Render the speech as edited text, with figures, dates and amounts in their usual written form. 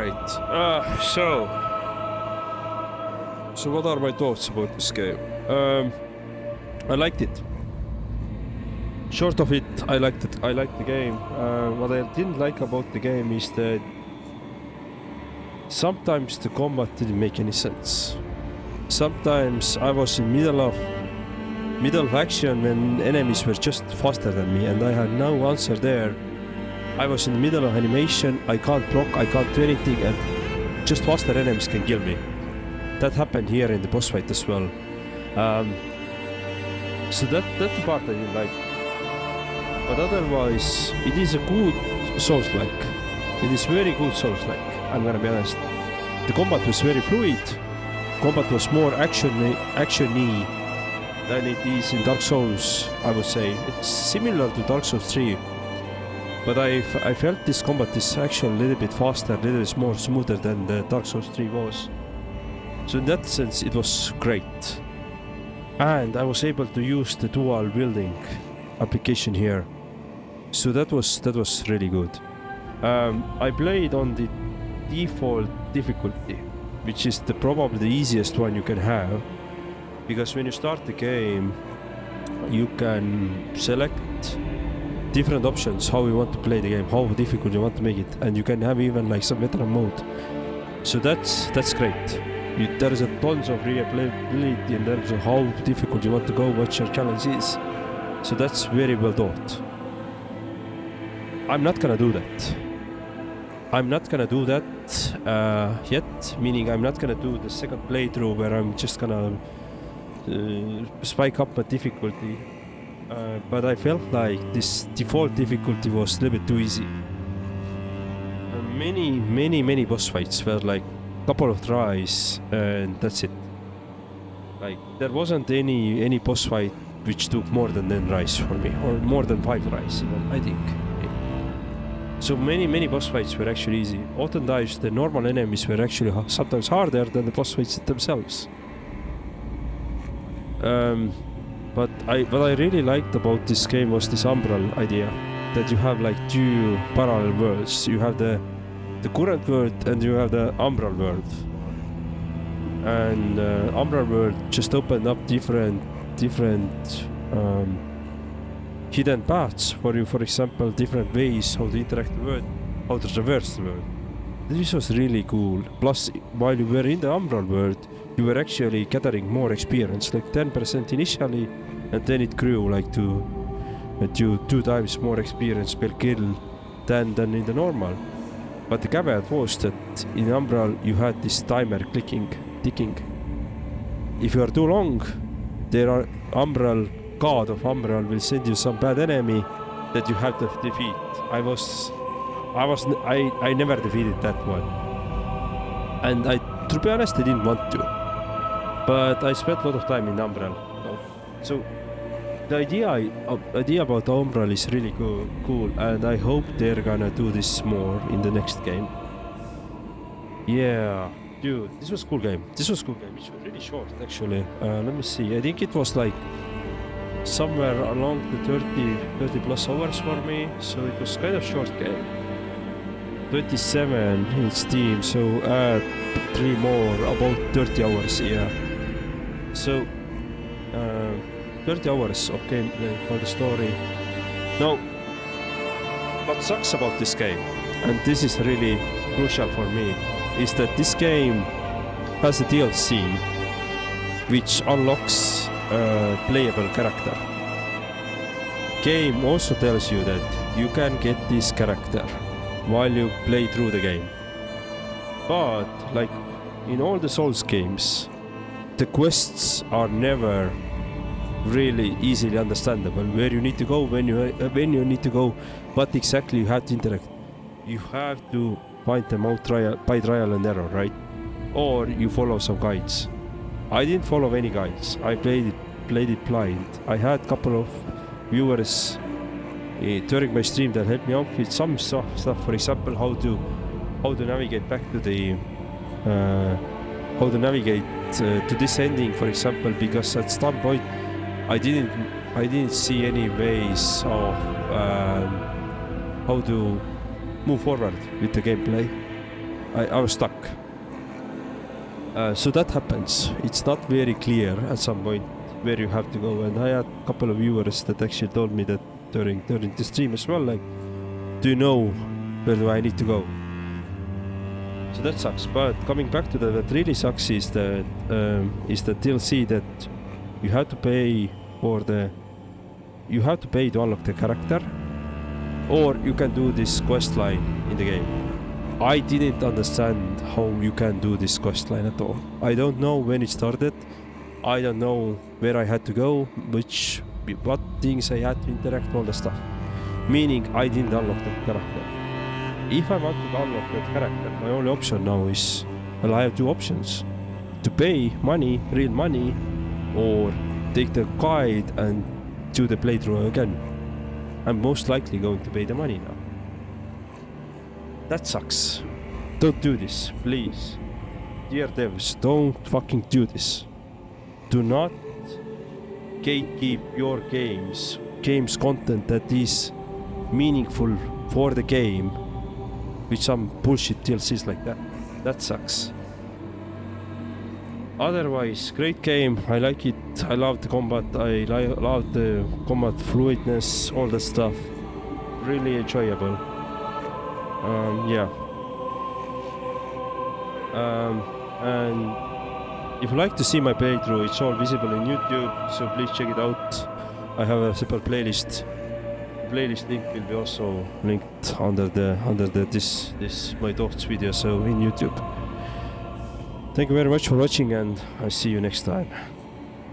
Alright, so what are my thoughts about this game? I liked it. Short of it, I liked the game. What I didn't like about the game is that sometimes the combat didn't make any sense. Sometimes I was in middle of action when enemies were just faster than me and I had no answer there. I was in the middle of animation, I can't block, I can't do anything, and just faster enemies can kill me. That happened here in the boss fight as well. So that's the part I didn't like. But otherwise, it is a good soulslike. It is very good soulslike, I'm gonna be honest. The combat was very fluid. Combat was more action-y than it is in Dark Souls, I would say. It's similar to Dark Souls 3. But I felt this combat is actually a little bit faster, a little bit more smoother than the Dark Souls 3 was. So in that sense, it was great. And I was able to use the dual building application here. So that was really good. I played on the default difficulty, which is probably the easiest one you can have. Because when you start the game, you can select different options how you want to play the game, how difficult you want to make it, and you can have even like some veteran mode. So that's great. There is a tons of replayability in terms of how difficult you want to go, what your challenge is. So that's very well thought. I'm not gonna do that. I'm not gonna do that yet, meaning I'm not gonna do the second playthrough where I'm just gonna spike up my difficulty. But I felt like this default difficulty was a little bit too easy. Many boss fights were like a couple of tries and that's it. Like there wasn't any boss fight which took more than 10 tries for me, or more than 5 tries even, I think. So many boss fights were actually easy. Oftentimes the normal enemies were actually sometimes harder than the boss fights themselves. But what I really liked about this game was this umbral idea, that you have like 2 parallel worlds. You have the current world and you have the umbral world. And umbral world just opened up different hidden paths for you. For example, different ways how to interact with the world, how to traverse the world. This was really cool. Plus, while you were in the umbral world, you were actually gathering more experience, like 10% initially, and then it grew like to 2 times more experience per kill than in the normal. But the caveat was that in umbral you had this timer ticking. If you are too long, god of umbral will send you some bad enemy that you have to defeat. I never defeated that one, and to be honest, I didn't want to, but I spent a lot of time in umbral. So the idea about umbral is really cool, and I hope they're gonna do this more in the next game. Yeah, dude, this was a cool game. It was really short actually. Let me see, I think it was like somewhere along the 30 plus hours for me, so it was kind of short game. 27 in Steam, so add 3 more, about 30 hours, yeah. So 30 hours of gameplay for the story. Now, what sucks about this game, and this is really crucial for me, is that this game has a DLC which unlocks a playable character. Game also tells you that you can get this character while you play through the game. But like in all the Souls games, the quests are never really easily understandable. Where you need to go, when you need to go, what exactly you have to interact. You have to find them out by trial and error, right? Or you follow some guides. I didn't follow any guides. I played it blind. I had a couple of viewers during my stream that helped me out with some stuff. For example, how to navigate back to the to this ending, for example, because at some point I didn't see any ways of how to move forward with the gameplay. I was stuck. So that happens. It's not very clear at some point where you have to go, and I had a couple of viewers that actually told me that during the stream as well, like, do you know where do I need to go? So that sucks. But coming back to that, what really sucks is the DLC that you have to pay to unlock the character, or you can do this quest line in the game. I didn't understand how you can do this quest line at all. I don't know when it started. I don't know where I had to go, what things I had to interact, all the stuff. Meaning I didn't unlock that character. If I want to unlock that character, my only option now is, well, I have two options. To pay money, real money, or take the guide and do the playthrough again. I'm most likely going to pay the money now. That sucks. Don't do this, please. Dear devs, don't fucking do this. Do not gatekeep your game's content that is meaningful for the game with some bullshit DLCs like that. That sucks. Otherwise, great game. I like it. I love the combat. I love the combat fluidness, all that stuff. Really enjoyable. Yeah. And if you like to see my playthrough, it's all visible in YouTube, so please check it out. I have a separate playlist. The playlist link will be also linked under this my thoughts video, so in YouTube. Thank you very much for watching, and I'll see you next time.